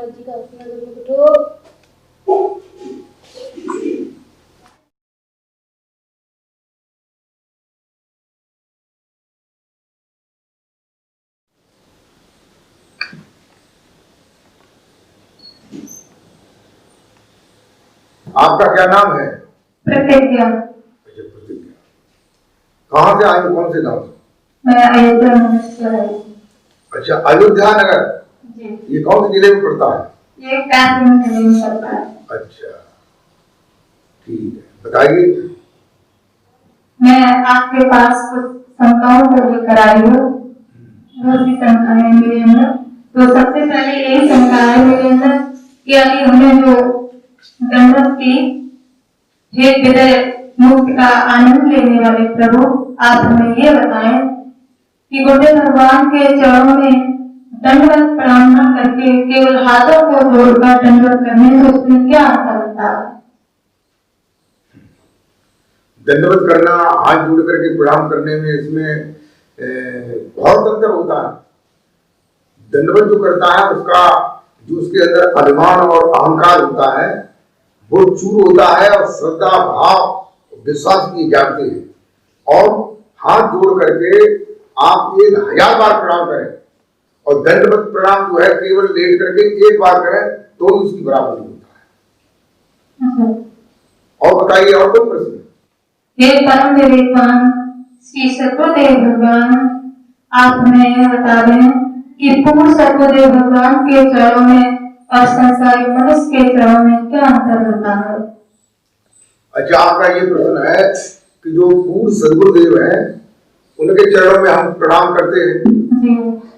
महाराज जी का आशीर्वाद करो। आपका क्या नाम है? प्रतिज्ञा। अच्छा, प्रतिज्ञा। कहाँ से आए हो? कौन से गांव से? मैं अयोध्या नगर। अच्छा, अयोध्या नगर जी। ये कौन से जिले में पड़ता है? ये कानपुर जिले में पड़ता है। अच्छा, ठीक है, बताइए। मैं आपके पास कुछ शंकाओं को लेकर आई हूँ। बहुत सी शंकाएं मेरे अंदर। तो सबसे पहले यही शंका है मेरे अंदर कि अभी हमने जो दंडवत की, हे हृदय मुक्ति का आनंद लेने वाले प्रभु, आप हमें ये बताएं कि बुद्ध भगवान के चरणों में दंडवत प्रणाम न करके केवल हाथों को जोड़कर दंडवत करने से उसमें क्या अंतर होता है? दंडवत करना, हाथ जोड़ करके प्रणाम करने में इसमें बहुत अंतर होता है। दंडवत जो करता है उसका जो उसके अंदर अभिमान और अहंकार होता है वो चूर होता है और श्रद्धा भाव विश्वास की जागती है। और हाथ जोड़ करके आप 1000 बार प्रणाम करें और दंडवत प्रणाम जो है केवल लेट करके एक बार करें तो उसकी बराबरी होता है। और बताइए, और कोई प्रश्न? हे परम विवेकवान श्री सतगुरुदेव भगवान, आप हमें यह बता दें कि पूर्ण सतगुरुदेव भगवान के चरणों में और संसारी मनुष्य के चरणों में क्या अंतर होता है? अच्छा, आपका ये प्रश्न है कि जो पूर्ण सदगुरुदेव है उनके चरणों में हम प्रणाम करते हैं जी।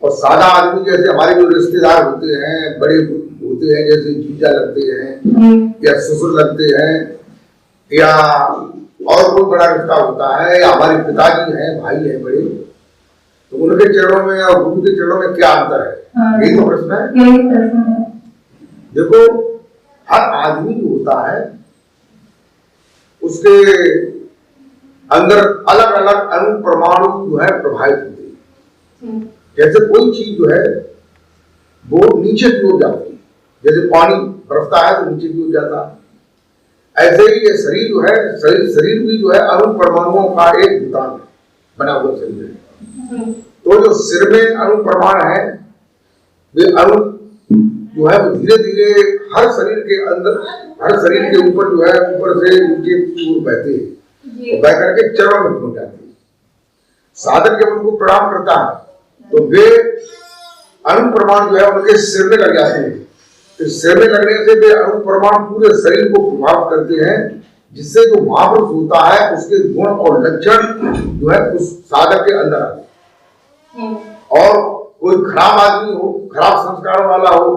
और सादा आदमी जैसे हमारे जो रिश्तेदार होते हैं, बड़े होते हैं, जैसे जीजा लगते हैं या ससुर लगते हैं या और कोई बड़ा रिश्ता होता है या हमारे पिताजी हैं, भाई हैं बड़े, तो उनके चरणों में और गुरु के चरणों में क्या अंतर है? यही तो प्रश्न है। यही प्रश्न है। देखो, हर आदमी जो होता है उसके अंदर अलग अलग अणु परमाणु जो है प्रभावित होते हैं। जैसे कोई चीज जो है वो नीचे की ओर जाती है, जैसे पानी बरसता है तो नीचे की ओर जाता है, ऐसे ही ये शरीर जो है, शरीर भी जो है अणु परमाणुओं का एक भूतान बना हुआ शरीर है। तो जो सिर में अणु परमाणु है वे अणु जो है वो धीरे धीरे हर शरीर के अंदर, हर शरीर के ऊपर जो है ऊपर से नीचे की ओर बहते हैं, बह करके चरणों में पहुंच जाते हैं। साधक जब उनको प्रणाम करता है तो वे अणु परमाणु जो है उनके सिर में लग जाते हैं। तो सिर में लगने से वे अणु परमाणु पूरे शरीर को प्रभावित करते हैं, जिससे जो महापुरुष होता है उसके गुण और लक्षण जो है उस साधक के अंदर आते हैं। और कोई खराब आदमी हो, खराब संस्कारों वाला हो,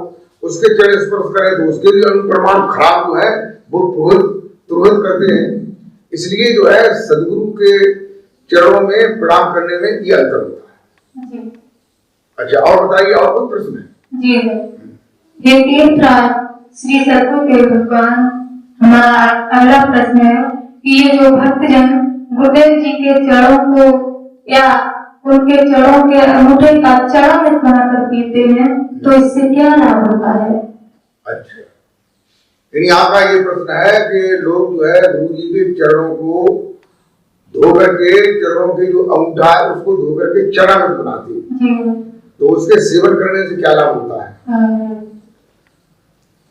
उसके चरण स्पर्श करें तो उसके भी अणु परमाणु खराब जो है वो तुरोहित करते हैं। इसलिए जो है सदगुरु के चरणों में प्रणाम करने में ये अंतर होता है। अच्छा, और बताइए, और कोई प्रश्न है? जी हे तीर्थराज श्री सतगुरुदेव भगवान, हमारा अगला प्रश्न है कि ये जो भक्तजन गुरुदेव जी के चरणों को या उनके चरणों के अंगूठे का चरण बनाकर पीते हैं तो इससे क्या लाभ होता है? अच्छा, यानी आपका ये प्रश्न है कि लोग जो है गुरु जी के चरणों को धो करके, चरणों के जो अंगूठा है उसको धो करके चरण बनाते हैं, तो उसके सेवन करने से क्या लाभ होता है?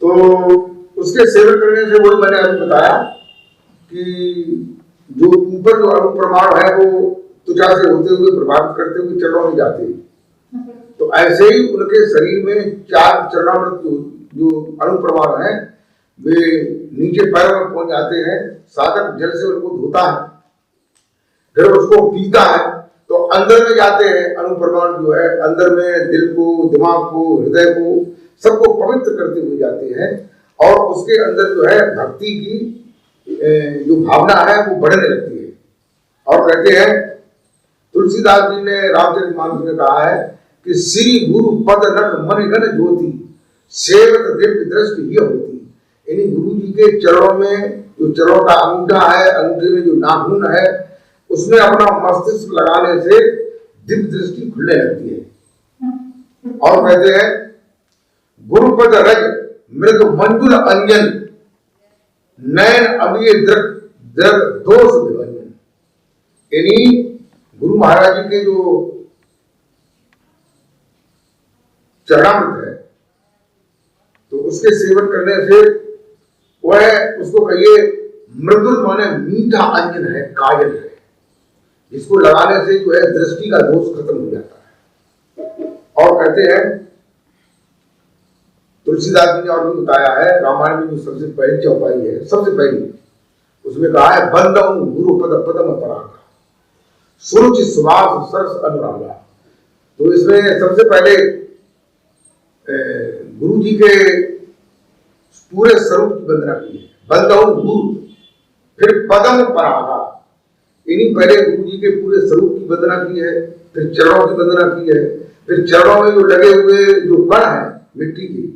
तो उसके सेवन करने से वही मैंने अभी बताया कि जो ऊपर जो अणु परमाणु है वो त्वचा से होते हुए प्रभावित करते हुए चरणों में जाते हैं। तो ऐसे ही उनके शरीर में 4 चरणामृत जो अणु परमाणु है वे नीचे पैरों में पहुंच जाते हैं। साधक जल से उनको धोता है, फिर उसको पीता है तो अंदर में जाते हैं अणु परमाणु जो है, अंदर में दिल को, दिमाग को, हृदय को, सबको पवित्र करते हुए जाते हैं और उसके अंदर जो है भक्ति की जो भावना है वो बढ़ने लगती है। और कहते हैं, तुलसीदास जी ने रामचरितमानस में कहा है कि श्री गुरु पद नट मन गण ज्योति सेवत दिव्य दृष्टि ही होती। यानी गुरु जी के चरणों में जो चरणों का अंगूठा है, अंगूठे में जो नाखून है, उसमें अपना मस्तिष्क लगाने से दिव्य दृष्टि खुलने लगती है। और कहते हैं गुरुपद रज मृग मंजुल अंजन नयन अमीय द्रग दोष विभंजन। यानी गुरु महाराज जी के जो चरणामृत है तो उसके सेवन करने से वह उसको कहिए मृदुल माने मीठा अंजन है, कायल है, जिसको लगाने से जो है दृष्टि का दोष खत्म हो जाता है। और कहते हैं तुलसीदास जी ने और भी बताया है, रामायण में जो सबसे पहली चौपाई है, सबसे पहली उसमें कहा है बंदऊ गुरु पद पदम परागा सुरुचि सुभाष सरस अनुरागा। तो इसमें सबसे पहले गुरु जी के पूरे स्वरूप की वंदना की है, बंदऊ गुरु, फिर पदम परागा, इन्हीं पहले गुरु जी के पूरे स्वरूप की वंदना की है, फिर चरणों की वंदना की है, फिर चरणों में जो लगे हुए जो कण है मिट्टी के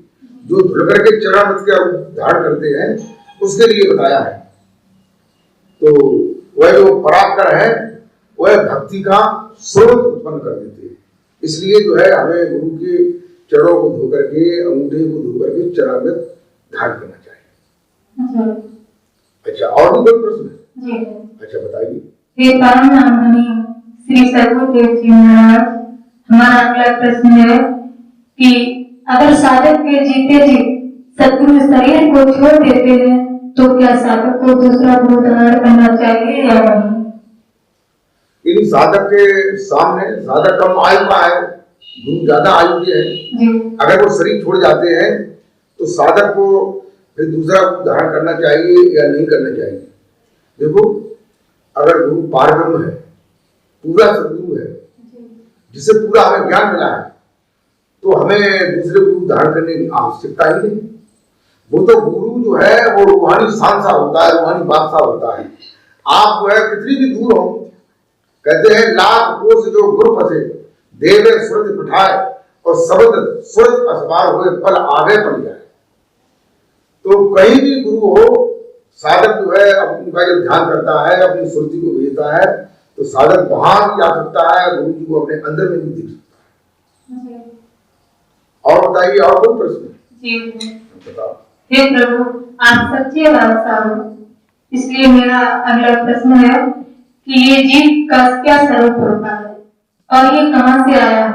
जो धुल करके चरणामृत के धारण करते हैं उसके लिए बताया है। तो वह जो पराकर है वह भक्ति का स्रोत उत्पन्न कर देते हैं। इसलिए जो है हमें गुरु के चरणों को धो करके, अंगूठे को धो करके चरणामृत धारण करना चाहिए। अच्छा, और भी कोई प्रश्न है? जी। अच्छा बताइए। हे परम नामधनी श्री सद्गुरुदेव जी महाराज, हमारा अगला प्रश्न है कि अगर साधक के जीते जी सद्गुरु शरीर को छोड़ देते हैं तो क्या साधक को दूसरा गुरु धारण करना चाहिए या नहीं? इन साधक के सामने साधक कम आयु का है, गुरु ज्यादा आयु के है, अगर वो शरीर छोड़ जाते हैं तो साधक को फिर दूसरा गुरु धारण करना चाहिए या नहीं करना चाहिए? देखो, अगर गुरु पारब्रह्म है, पूरा सद्गुरु है, जिससे पूरा हमें ज्ञान मिला है, तो हमें दूसरे गुरु धारण करने की आवश्यकता ही नहीं। वो तो गुरु जो है वो रूहानी सांसा होता है, रूहानी बादशाह होता है। आप जो है कितनी भी दूर हो, कहते हैं लाख कोस जो गुरु फसे देवे सूरज बिठाए और शब्द सूरज असबार हुए पल आगे पड़ जाए। तो कहीं भी गुरु हो, साधक जो है उनका जब ध्यान करता है, अपनी सुरति को भेजता है, तो साधक वहां भी जा सकता है, गुरु जी को अपने अंदर में भी दिख सकता है। और बताइए, और कोई प्रश्न? जी बताओ। हे प्रभु, आप सच्चे बादशाह हो, इसलिए मेरा अगला प्रश्न है कि ये जीव का क्या स्वरूप होता है और ये कहाँ से आया है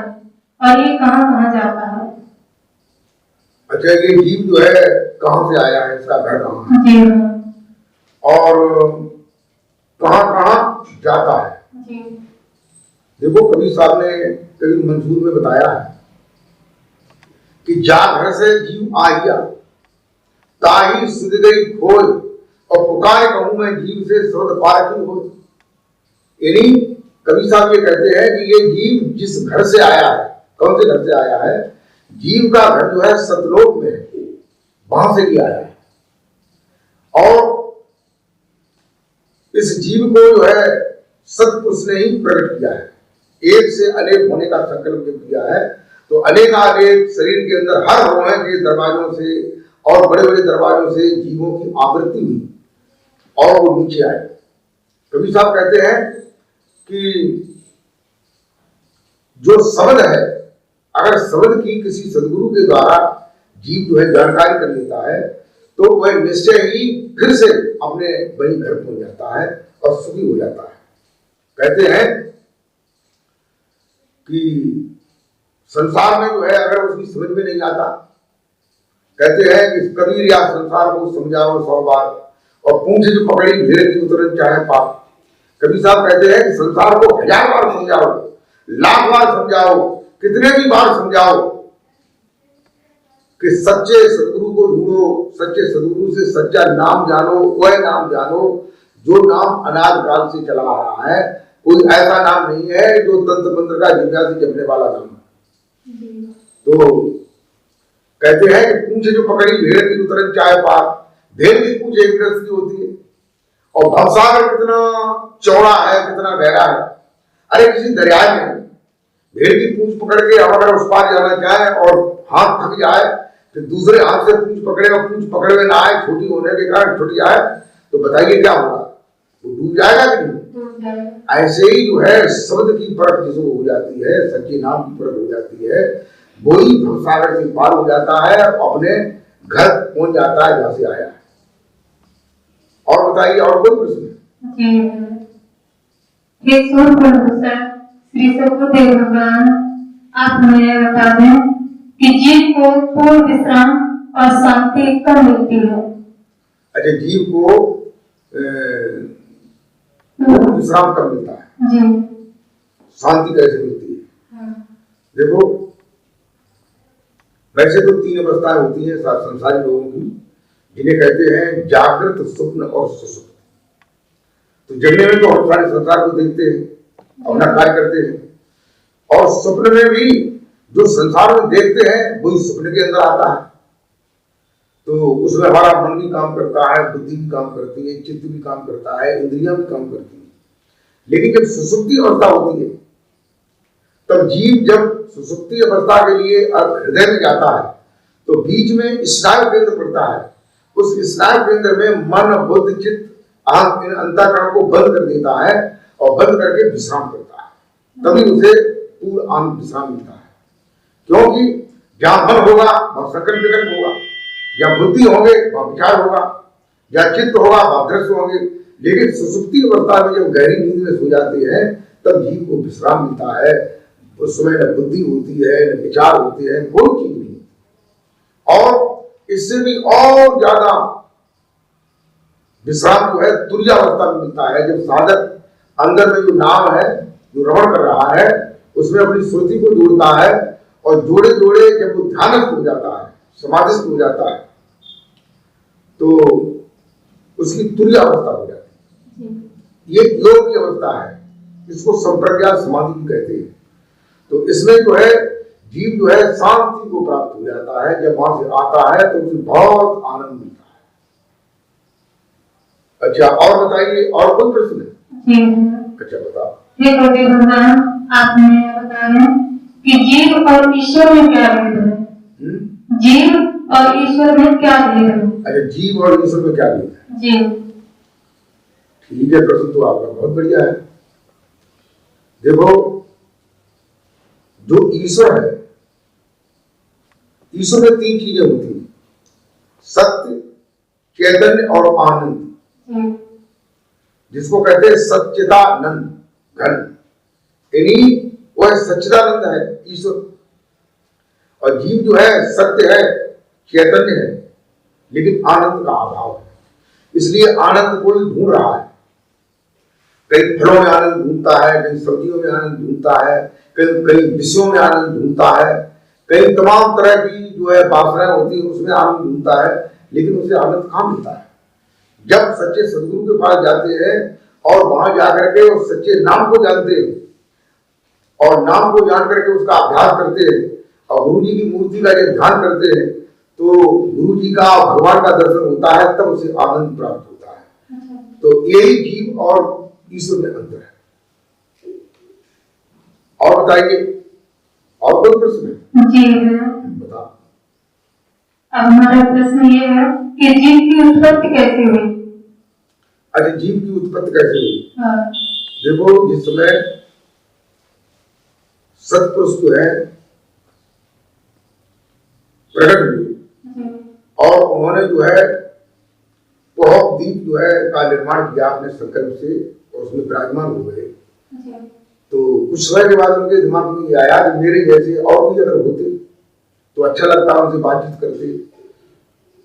और ये कहाँ कहाँ जाता है? अच्छा, ये जीव जो है कहाँ से आया है, इसका घर कहाँ है? जी और कहाँ कहाँ जाता है? जी। देखो, कबीर साहब ने कभी मंसूर में बताया है कि जा घर से जीव आया ताही सुध गई खोज और पुकार कहूं मैं जीव से स्वर्ग पार की हो। यानी कबीर साहब ये कहते हैं कि ये जीव जिस घर से आया है, कौन से घर से आया है? जीव का घर जो है सतलोक में है, वहां से भी आया है। और इस जीव को जो है सतपुरुष ने ही प्रकट किया है, एक से अनेक होने का संकल्प जब किया है तो अनेकानेक शरीर के अंदर हर रोए के दरवाजों से और बड़े बड़े दरवाजों से जीवों की आवृत्ति हुई और वो नीचे आए। कबीर साहब कहते हैं कि जो शब्द है, अगर शब्द की किसी सदगुरु के द्वारा जीव जो है जानकारी कर लेता है तो वह निश्चय ही फिर से अपने वही घर पहुंच जाता है और सुखी हो जाता है। कहते हैं कि संसार में जो है अगर उसकी समझ में नहीं आता, कहते हैं कि कबीर या संसार को समझाओ 100 बार और पूंछ जो पकड़ी भेड़ की उतरन चाहे पाप। कबीर साहब कहते हैं कि संसार को 1000 बार समझाओ, लाख बार समझाओ, कितने भी बार समझाओ कि सच्चे सदगुरु को ढूंढो, सच्चे सदगुरु से सच्चा नाम जानो, वह नाम जानो जो नाम अनाद काल से चला आ रहा है। कोई ऐसा नाम नहीं है जो तंत्र मंत्र का जिज्ञा से जपने वाला नाम है। तो कहते हैं कि पूंछ जो पकड़ी भेड़ की उतरन चाहे पार, भेड़ की पूंछ एक रस की होती है और भवसागर कितना चौड़ा है, कितना गहरा है। अरे किसी दरिया में भेड़ की पूंछ पकड़ के हम अगर उस पार जाना चाहे और हाथ थक जाए तो दूसरे हाथ से पूंछ पकड़े और पूंछ पकड़े में ना आए, छोटी होने के कारण छुट जाए, तो बताइए क्या होगा? वो डूब जाएगा कि नहीं? ऐसे ही जो है शब्द की परख जिसको हो जाती है, सच्चे नाम की परख हो जाती है, वही भवसागर से पार हो जाता है, अपने घर पहुंच जाता है जहां से आया है। और बताइए, और कोई प्रश्न? जी हे सूर्य प्रभु श्री सतगुरुदेव भगवान, आप हमें बता दें कि जीव को पूर्ण विश्राम और शांति कब मिलती है? अच्छा, जीव को पूर्ण विश्राम कब मिलता है? जी। शांति कैसे मिलती है? हाँ। देखो, वैसे तो 3 अवस्थाएं होती हैं संसारी लोगों की, जिन्हें कहते हैं जागृत, स्वप्न और सुषुप्ति। तो जगने में तो हम सारे संसार को देखते हैं, अपना कार्य करते हैं, और स्वप्न में भी जो संसार में देखते हैं वही स्वप्न के अंदर आता है। तो उसमें हमारा मन भी काम करता है, बुद्धि भी काम करती है, चित्त भी काम करता है, इंद्रियां भी काम करती है। लेकिन जब सुषुप्ति अवस्था होती है, तब जीव जब सुषुप्ति अवस्था के लिए हृदय में जाता है, तो बीच में स्नायु केंद्र पड़ता है। उस स्नायु केंद्र में मन, बुद्धि, चित्त, अहम, इन अंतःकरण को बंद कर देता है और बंद करके विश्राम करता है। तभी उसे पूर्ण आनंद विश्राम मिलता है। क्योंकि जहां मन होगा वहां सकल विकल्प होगा, या बुद्धि होंगे वहां विचार होगा, या चित्त होगा वहां दृश्य होंगे। लेकिन सुसुप्ति अवस्था में जब गहरी नींद में सो जाते हैं, तब जीव को विश्राम मिलता है। उस समय न बुद्धि होती है, न विचार होते हैं, कोई चीज नहीं। और इससे भी और ज्यादा विश्राम जो है तुर्यावस्था में मिलता है, जब साधक अंदर में जो नाम है, जो रमण कर रहा है, उसमें अपनी स्मृति को जोड़ता है, और जोड़े जोड़े जब वो ध्यानस्थ हो जाता है, समाधिस्थ हो जाता है, तो उसकी तुर्यावस्था हो जाती है। ये योग की अवस्था है, इसको संप्रज्ञात समाधि भी कहते हैं। तो इसमें जो है जीव जो है शांति को प्राप्त हो जाता है। जब वहां से आता है तो उसे बहुत आनंद मिलता है। अच्छा, और बताइए, और कोई प्रश्न है? अच्छा, बताओ। हे भगवान, आपने बताया कि जीव और ईश्वर में क्या भेद है? जीव और ईश्वर में क्या भेद है? अच्छा, जीव और ईश्वर में क्या भेद है? जी ठीक है, प्रश्न तो आपका बहुत बढ़िया है। देखो, जो ईश्वर है, ईश्वर में 3 चीजें होती हैं: सत्य, चैतन्य और आनंद, जिसको कहते हैं सच्चिदानंद घन। यानी वह सच्चिदानंद है ईश्वर। और जीव जो है सत्य है, चैतन्य है, लेकिन आनंद का अभाव है। इसलिए आनंद कोई ढूंढ रहा है। कई फलों में आनंद ढूंढता है, कई सब्जियों में आनंद ढूंढता है, कई विषयों में आनंद ढूंढता है, कई तमाम तरह की जो है वासनाएं होती है उसमें आनंद ढूंढता है, लेकिन उसे आनंद कहाँ मिलता है? जब सच्चे सदगुरु के पास जाते हैं और वहां जाकर के उस सच्चे नाम को जानते हैं, और नाम को जान करके उसका अभ्यास करते हैं, और गुरु जी की मूर्ति का जब ध्यान करते हैं, तो गुरु जी का भगवान का दर्शन होता है, तब उसे आनंद प्राप्त होता है। तो यही जीव और ईश्वर में अंतर है। और बताइए, और कोई प्रश्न है? जी बताओ। अब हमारा प्रश्न ये है कि जीव की उत्पत्ति कैसे हुई? अच्छा, जीव की उत्पत्ति कैसे हुई? हाँ। देखो, जिस समय सत्पुरुष जो है प्रकट हुए और उन्होंने जो है बहुत दीप जो है का निर्माण किया अपने संकल्प से, और उसमें विराजमान हो गए, तो कुछ समय के बाद उनके दिमाग में ये आया कि मेरे जैसे और भी अगर होते तो अच्छा लगता, उनसे बातचीत करते,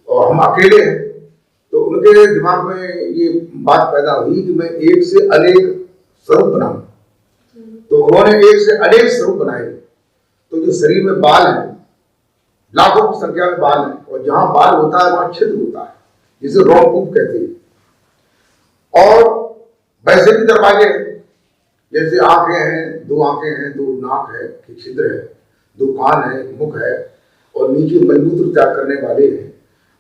और हम अकेले हैं। तो उनके दिमाग में ये बात पैदा हुई कि मैं एक से अनेक स्वरूप बनाऊं। तो उन्होंने एक से अनेक स्वरूप बनाए। तो जो शरीर में बाल है, लाखों की संख्या में बाल है, और जहां बाल होता है वहां छिद्र होता है, जिसे रोमकूप कहते हैं। और वैसे भी दरवाजे, जैसे आंखें हैं, 2 आंखें हैं, 2 नाक है कि छिद्र है, 2 कान है, मुख है, और नीचे मलमूत्र त्याग करने वाले हैं,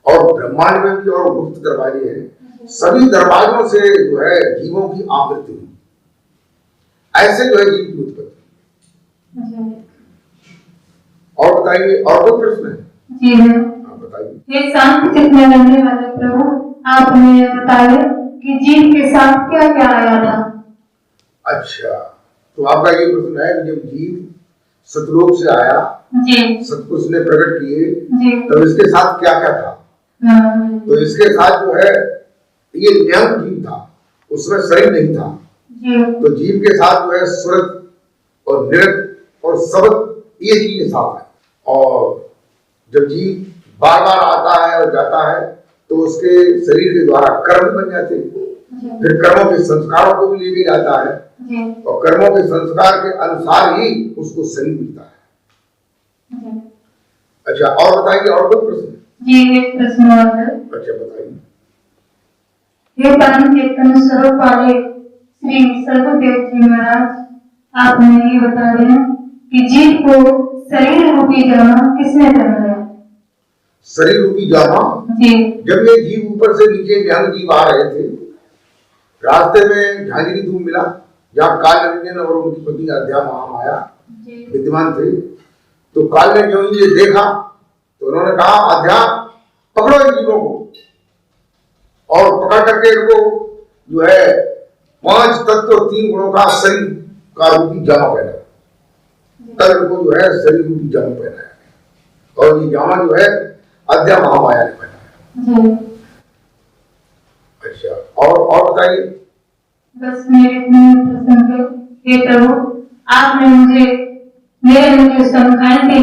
और ब्रह्मांड में भी और गुप्त दरवाजे हैं। सभी दरवाजों से जो है जीवों की आवृत्ति हुई। ऐसे जो है जीव की उत्पत्ति। और बताइए, और कोई प्रश्न है? जी है। आप बताइए। ये शांत चित्त में रहने वाले प्रभु, आप हमें बताइए कि जीव के साथ क्या क्या आया था? अच्छा, तो आपका ये प्रश्न है कि जब जीव सतलोक से आया जी सब कुछ ने प्रकट किए, जी तब इसके साथ क्या क्या था? हाँ तो इसके साथ जो है ये न्याय जीव था, उसमें शरीर नहीं था। जी तो जीव के साथ जो है सुरत और नृत और शब्द ये चीज साथ है। और जब जीव बार बार आता है और जाता है तो उसके शरीर के द्वारा कर्म बन जाते हैं, फिर कर्मों के संस्कारों को भी लेके जाता है जी और कर्मों के संस्कार के अनुसार ही उसको शरीर मिलता है। जी अच्छा, और बताइए, और कोई प्रश्न? जी एक प्रश्न और है। अच्छा बताइए। ये परम चेतन स्वरूप वाले श्री सर्वदेव जी महाराज, आप हमें ये बता रहे हैं कि जीव को शरीर रूपी जामा किसने पहनाया? शरीर रूपी जामा, जी जब ये जीव ऊपर से नीचे ध्यान जीव आ रहे थे, रास्ते में झांझरी धूप मिला जहाँ काल निरंजन और उनकी पत्नी अध्या महामाया जी विद्यमान थे। तो काल ने जो ये देखा तो उन्होंने कहा, अध्या पकड़ो इन जीवों को, और पकड़ करके इनको जो है 5 तत्व 3 गुणों का शरीर का रूपी जामा पहना, तब इनको जो है शरीर रूपी जामा पहनाया, और ये जामा जो है अध्या महामाया ने पहनाया। जी अच्छा, और बताइए। बस मेरे इतने प्रश्न थे। हे प्रभु, आपने मुझे मेरे जो शंकाएं थी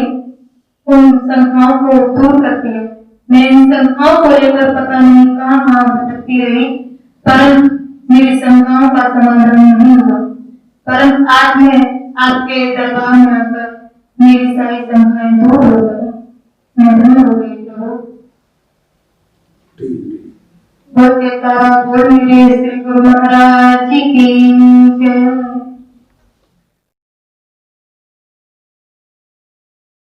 उन शंकाओं को दूर कर दिया। मैं इन शंकाओं को लेकर पता नहीं कहाँ भटकती रही, परंतु मेरी शंकाओं का समाधान नहीं हुआ। परंतु आज मैं आपके दरबार में आकर मेरी सारी शंकाएं दूर हो गई। मैं धन्य हो गई प्रभु। ठीक। बोल मेरे श्री गुरु महाराज जी की